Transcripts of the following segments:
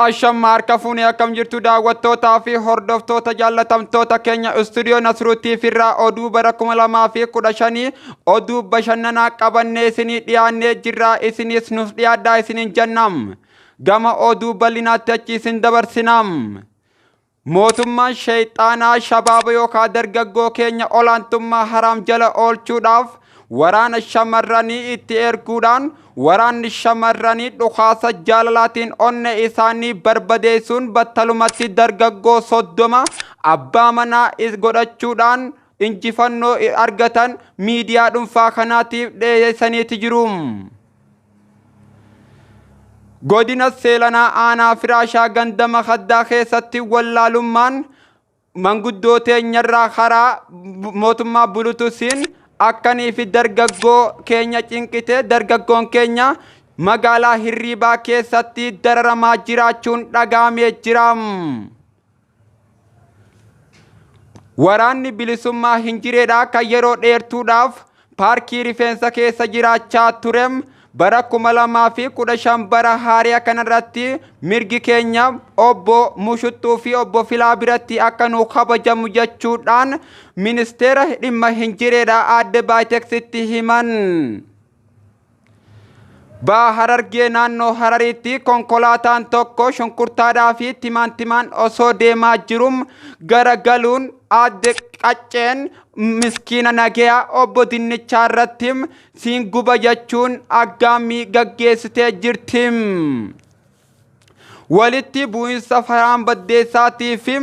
Ashamar kafuuni akkam jirtu daawwattootaa fi hordoftoota jaallatamtoota keenya istuudiyoo Nasruutii firraa oduu bara 2015 oduu bashannanaa qabannee isinii dhiyaannee jirra. Isinis nuuf dhiyaadhaa isiniin jennam. Gama oduu bal'inaatti achi isin dabarsinam. Mootummaan shayxaanaa shabaaba yookaan dargaggoo keenya olaantummaa haraam jala oolchuudhaaf waraana shamarranii itti erguudhaan waraanni shamarranii dhukaasa jaalalaatiin onne isaanii barbadeessuun battalumatti dargaggoo 30 abbaa manaa godhachuudhaan injifannoo argatan miidiyaa dhuunfaa kanaatiif dhiyeessaniiti jiru. Godina Seelanaa aanaa Firaashaa gandama Haddaa keessatti wallaalummaan manguddoo teenyarraa karaa mootummaa bulutusiin akkanii fi dargaggoo keenya cinqite dargaggoon keenya magaalaa Hirriibaa keessatti dararamaa jiraachuun dhagaamee jira. Waraanni bilisummaa Hinjireedhaa kan yeroo dheertuudhaaf paarkii rifeensa keessa jiraachaa turem bara 2015 bara haaraa kanarratti mirgi keenya obbo Mushuttuu fi obbo Filaa biratti akka nu kabajamu jechuudhaan ministeera dhimma Hinjireedhaa Aadde Baayiteksitti himan. Harargee naannoo Harariitti konkolaataan tokko shunkurtaadhaa fi timaantimaan osoo deemaa jirum garagaluun Aadde Qacceen miskiina nagayaa obbo Dinnichaa irratti siin guba jechuun aggaammii gaggeessitee jirti. Walitti bu'insa Faraan Baddeessaatii fi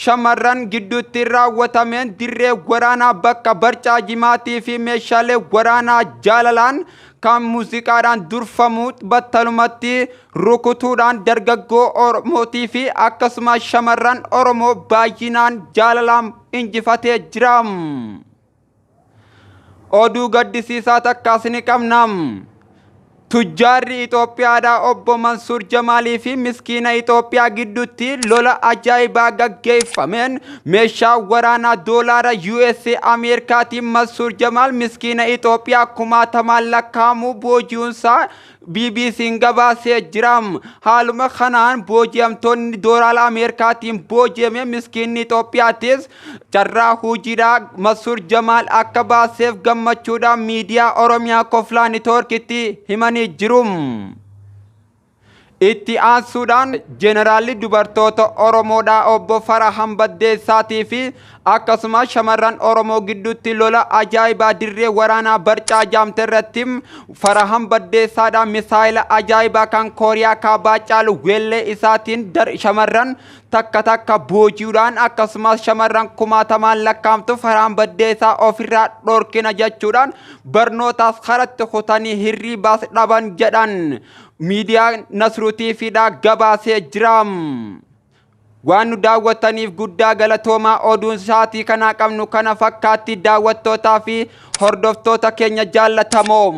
shamarran gidduutti raawwatameen dirree waraanaa bakka barcaa jimaatii fi meeshaalee waraanaa jaalalaan kan muuziqaadhaan durfamu battalumatti rukutuudhaan dargaggoo Oromootii fi akkasumas shamarran Oromoo baay'inaan jaalalaan injifatee jira. Oduu gaddisiisaa takkaas ni qabna. Tujjaarri Itoophiyaadhaa obbo Mansuur Jamaalii fi miskiina Itoophiyaa gidduutti lola ajaa'ibaa gaggeeffameen meeshaa waraanaa doolaara USA Ameerikaatiin Mansuur Jamaal miskiina Itoophiyaa 60,000 lakkaa'amu booji'uunsaa BBC'n gabaasee jira. Haaluma kanaan booji'amtoonni doolaara Ameerikaatiin booji'ame miskiinni Itoophiyaattis carraa hojiidhaa Mansuur Jamaal akka baaseef gammachuudhaan miidiyaa Oromiyaa Koflaa Neetwoorkitti himanii jiru. Itti aansuudhaan Jeneraalli dubartoota Oromoodhaa obbo Farahaan Baddeessaatii fi akkasumas shamarran Oromoo gidduutti lola ajaa'ibaa dirree waraanaa barcaa jaamte irratti Farahaan Baddeessaadhaa misaayila ajaa'ibaa kan Kooriyaa kaabaa caalu weellee isaatiin shamarran takka booji'uudhaan akkasumas shamarran 60,000 lakkaa'amtu Farahaan Baddeessaa ofirraa dhorkina jechuudhaan barnootaas karatti kutanii hirriibaas dhaban jedhan miidiyaa Nasruutii fiidhaa gabaasee jira. Waan nu daawwattaniif guddaa galatoomaa. Oduun sa'aatii kanaa qabnu kana fakkaatti daawwattootaa fi hordoftoota keenya jaallatamoo.